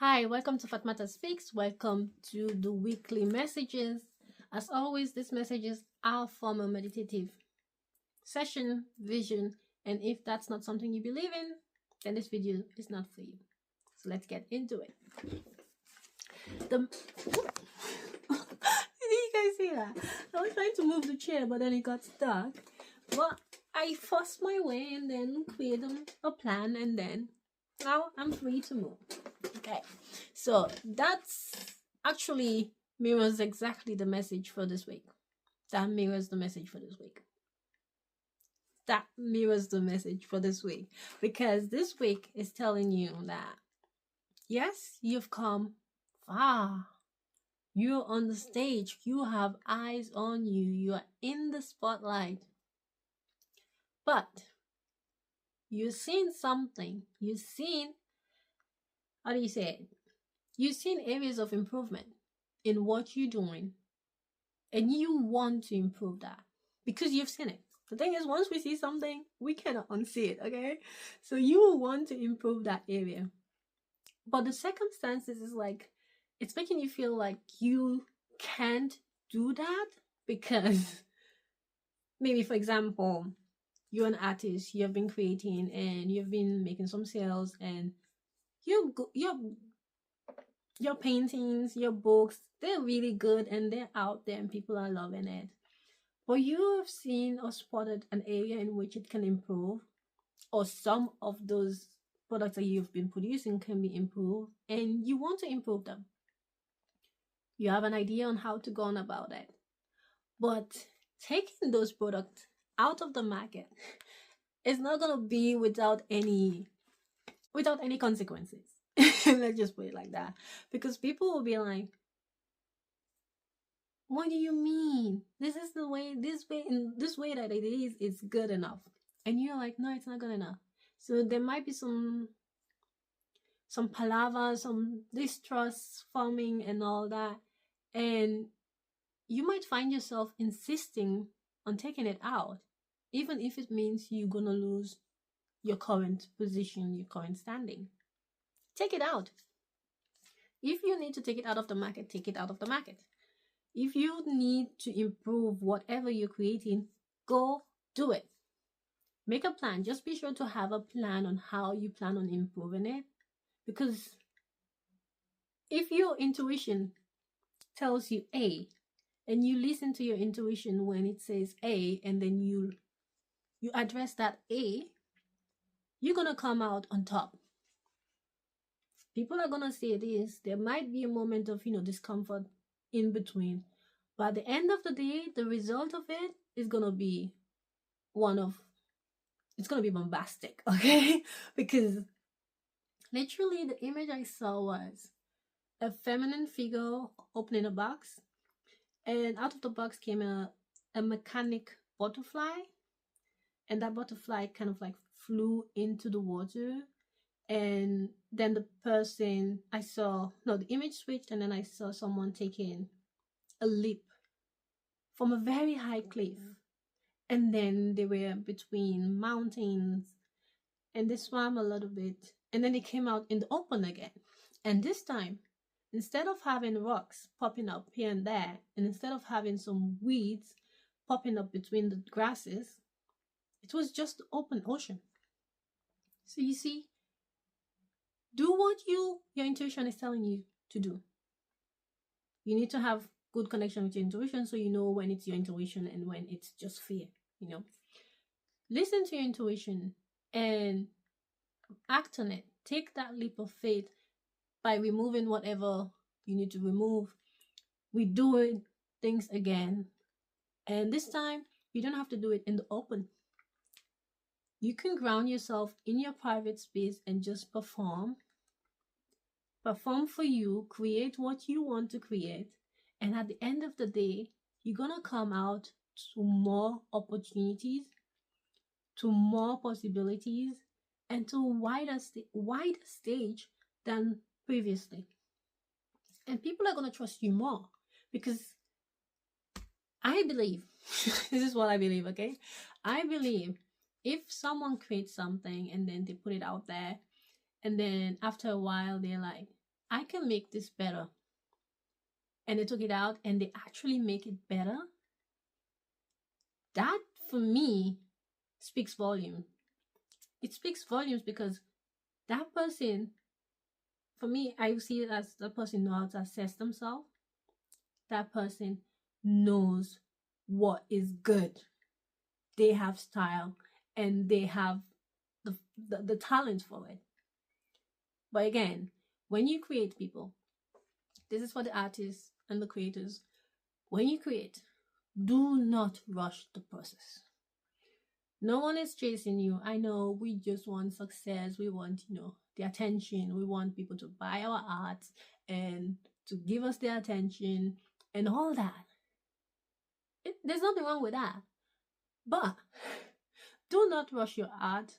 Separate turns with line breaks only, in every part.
Hi, welcome to Fatmata Speaks. Welcome to the weekly messages. As always, these messages are from a meditative session, vision, and if that's not something you believe in, then this video is not for you. So let's get into it. Did you guys see that? I was trying to move the chair, but then it got stuck. But I forced my way and then created a plan, and then now I'm free to move. Okay, so that's actually mirrors exactly the message for this week. That mirrors the message for this week. That mirrors the message for this week, because this week is telling you that yes, you've come far. You're on the stage. You have eyes on you. You are in the spotlight. But you've seen something. You've seen, how do you say it? You've seen areas of improvement in what you're doing, and you want to improve that because you've seen it. The thing is, once we see something, we cannot unsee it, okay? So you want to improve that area. But the circumstances is like, it's making you feel like you can't do that because maybe, for example, you're an artist, you have been creating and you've been making some sales, and your paintings, your books, they're really good and they're out there and people are loving it. But you have seen or spotted an area in which it can improve, or some of those products that you've been producing can be improved, and you want to improve them. You have an idea on how to go on about it. But taking those products out of the market is not going to be without any consequences. Let's just put it like that. Because people will be like, what do you mean? This is the way, this way that it is good enough. And you're like, no, it's not good enough. So there might be some palaver, some distrust forming and all that. And you might find yourself insisting on taking it out, even if it means you're going to lose your current position, your current standing. Take it out. If you need to take it out of the market, take it out of the market. If you need to improve whatever you're creating, go do it. Make a plan. Just be sure to have a plan on how you plan on improving it. Because if your intuition tells you A, and you listen to your intuition when it says A, and then you address that A, you're going to come out on top. People are going to say this. There might be a moment of, discomfort in between. But at the end of the day, the result of it is going to be it's going to be bombastic, okay? Because literally the image I saw was a feminine figure opening a box, and out of the box came a mechanic butterfly, and that butterfly kind of like flew into the water. And then the image switched, and then I saw someone taking a leap from a very high cliff. And then they were between mountains, and they swam a little bit, and then they came out in the open again. And this time, instead of having rocks popping up here and there, and instead of having some weeds popping up between the grasses, it was just the open ocean. So you see, do what your intuition is telling you to do. You need to have good connection with your intuition, so you know when it's your intuition and when it's just fear. Listen to your intuition and act on it. Take that leap of faith by removing whatever you need to remove. We do things again, and this time you don't have to do it in the open. You can ground yourself in your private space and just perform for you, create what you want to create, and at the end of the day, you're gonna come out to more opportunities, to more possibilities, and to wider stage than previously. And people are gonna trust you more, because I believe this is what I believe, okay? I believe if someone creates something and then they put it out there, and then after a while they're like, I can make this better, and they took it out and they actually make it better, that for me speaks volume. It speaks volumes because that person, for me, I see it as the person knows how to assess themselves. That person knows what is good. They have style and they have the talent for it. But again, when you create people, this is for the artists and the creators. When you create, do not rush the process. No one is chasing you. I know we just want success. We want, the attention. We want people to buy our art and to give us their attention and all that. There's nothing wrong with that. But do not rush your art.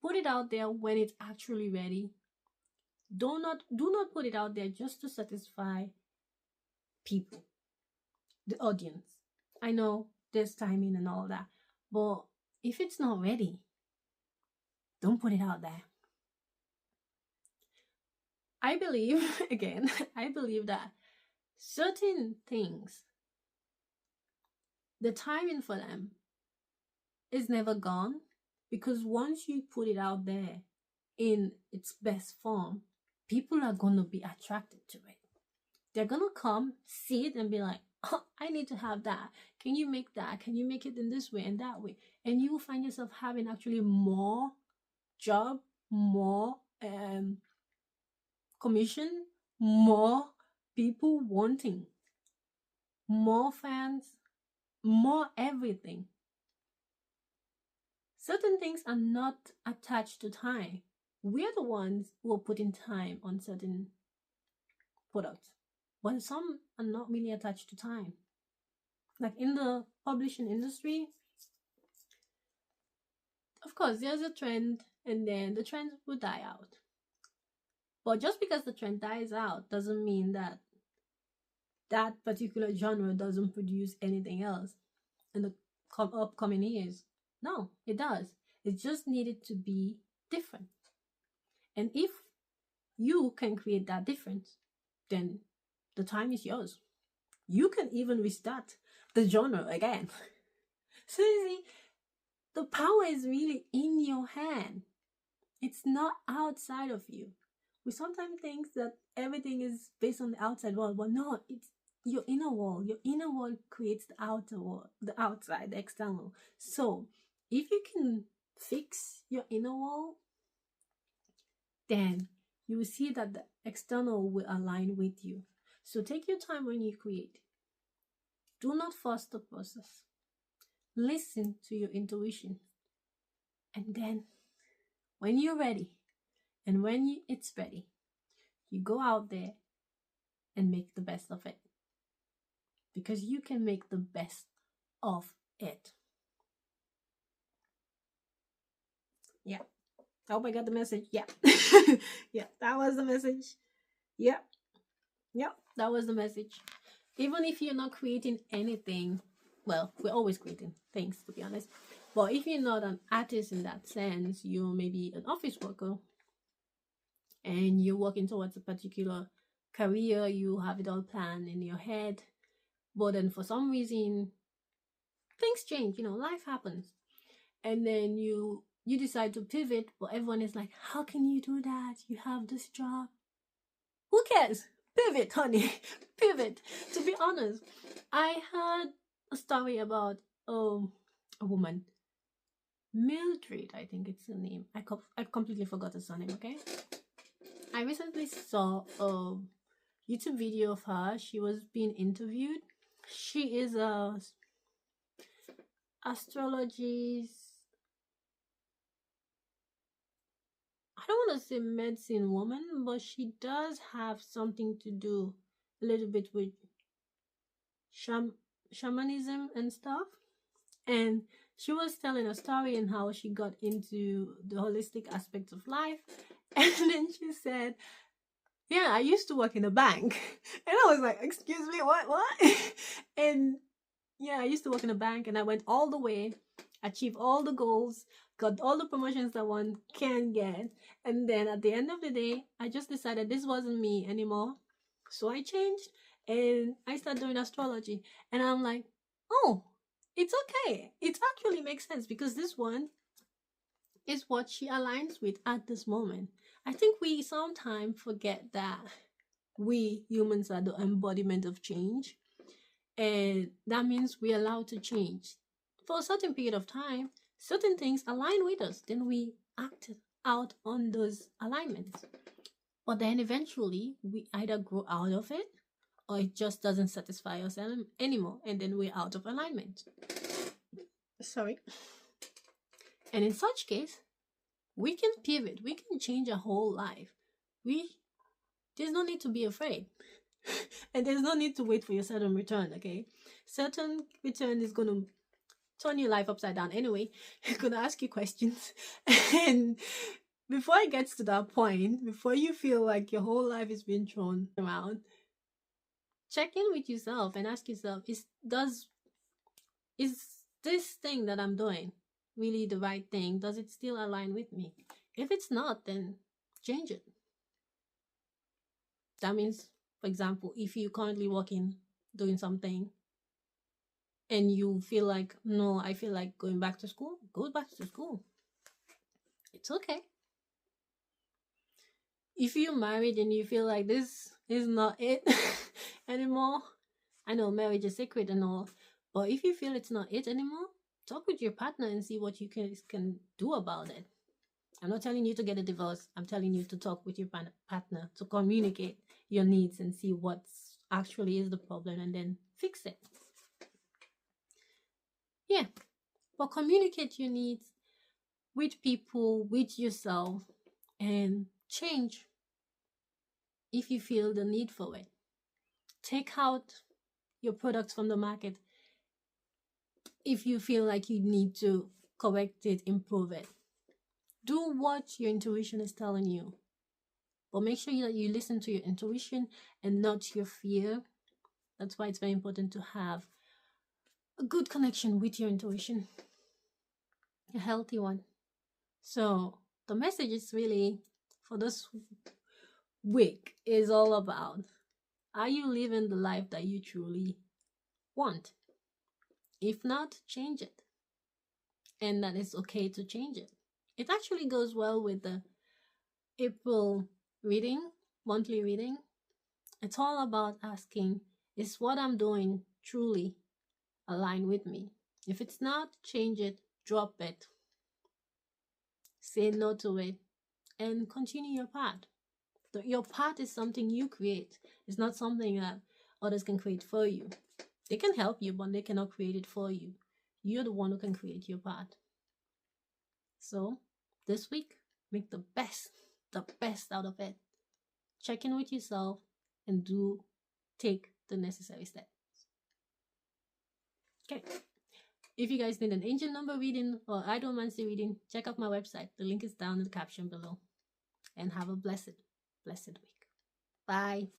Put it out there when it's actually ready. Do not put it out there just to satisfy people, the audience. I know there's timing and all that, but if it's not ready, don't put it out there. I believe that certain things, the timing for them is never gone, because once you put it out there in its best form, people are going to be attracted to it. They're going to come, see it, and be like, oh, I need to have that. Can you make that? Can you make it in this way and that way? And you will find yourself having actually more job, more commission, more people wanting, more fans, more everything. Certain things are not attached to time. We're the ones who are putting time on certain products, but some are not really attached to time. Like in the publishing industry, of course, there's a trend, and then the trend will die out. But just because the trend dies out doesn't mean that that particular genre doesn't produce anything else in the upcoming years. No, it does. It just needed to be different. And if you can create that difference, then the time is yours. You can even restart the genre again. So you see, the power is really in your hand. It's not outside of you. We sometimes think that everything is based on the outside world, but no, it's your inner world. Your inner world creates the outer world, the outside, the external. So if you can fix your inner world, then you will see that the external will align with you. So take your time when you create. Do not force the process. Listen to your intuition. And then when you're ready, and when it's ready, you go out there and make the best of it. Because you can make the best of it. Yeah. I hope I got the message. Yeah. Yeah, that was the message. Yep. Yep, that was the message. Even if you're not creating anything, well, we're always creating things, to be honest. But if you're not an artist in that sense, you may be an office worker and you're working towards a particular career, you have it all planned in your head, but then for some reason things change, life happens, and then you decide to pivot, but everyone is like, how can you do that? You have this job. Who cares? Pivot, honey. Pivot. To be honest, I heard a story about a woman, Mildred, I think it's her name. I completely forgot her surname. Okay, I recently saw a YouTube video of her. She was being interviewed. She is a astrologist. I don't want to say medicine woman, but she does have something to do a little bit with shamanism and stuff. And she was telling a story and how she got into the holistic aspects of life. And then she said, yeah, I used to work in a bank. And I was like, excuse me, what? And yeah, I used to work in a bank, and I went all the way, achieved all the goals, got all the promotions that one can get. And then at the end of the day, I just decided this wasn't me anymore. So I changed and I started doing astrology. And I'm like, oh, it's okay. It actually makes sense because this one is what she aligns with at this moment. I think we sometimes forget that we humans are the embodiment of change. And that means we're allowed to change. For a certain period of time, certain things align with us, then we act out on those alignments. But then eventually, we either grow out of it or it just doesn't satisfy us anymore, and then we're out of alignment. Sorry. And in such case, we can pivot, we can change our whole life. There's no need to be afraid. And there's no need to wait for your certain return, okay? Certain return is going to turn your life upside down anyway. It's going to ask you questions. And before it gets to that point, before you feel like your whole life is being thrown around, check in with yourself and ask yourself, is this thing that I'm doing really the right thing? Does it still align with me? If it's not, then change it. That means, for example, if you're currently working, doing something, and you feel like, no, I feel like going back to school, go back to school. It's okay. If you're married and you feel like this is not it anymore, I know marriage is sacred and all, but if you feel it's not it anymore, talk with your partner and see what you can do about it. I'm not telling you to get a divorce. I'm telling you to talk with your partner, to communicate your needs and see what actually is the problem and then fix it. Yeah, but communicate your needs with people, with yourself, and change if you feel the need for it. Take out your products from the market if you feel like you need to correct it, improve it. Do what your intuition is telling you. But make sure that you listen to your intuition and not your fear. That's why it's very important to have a good connection with your intuition. A healthy one. So the message is really for this week is all about, are you living the life that you truly want? If not, change it. And that it's okay to change it. It actually goes well with the April reading, monthly reading. It's all about asking, is what I'm doing truly aligned with me? If it's not, change it, drop it, say no to it, and continue your path. Your path is something you create. It's not something that others can create for you. They can help you, but they cannot create it for you. You're the one who can create your path. So this week, make the best out of it. Check in with yourself and take the necessary steps. Okay. If you guys need an angel number reading or idolmancy reading, check out my website. The link is down in the caption below. And have a blessed week. Bye.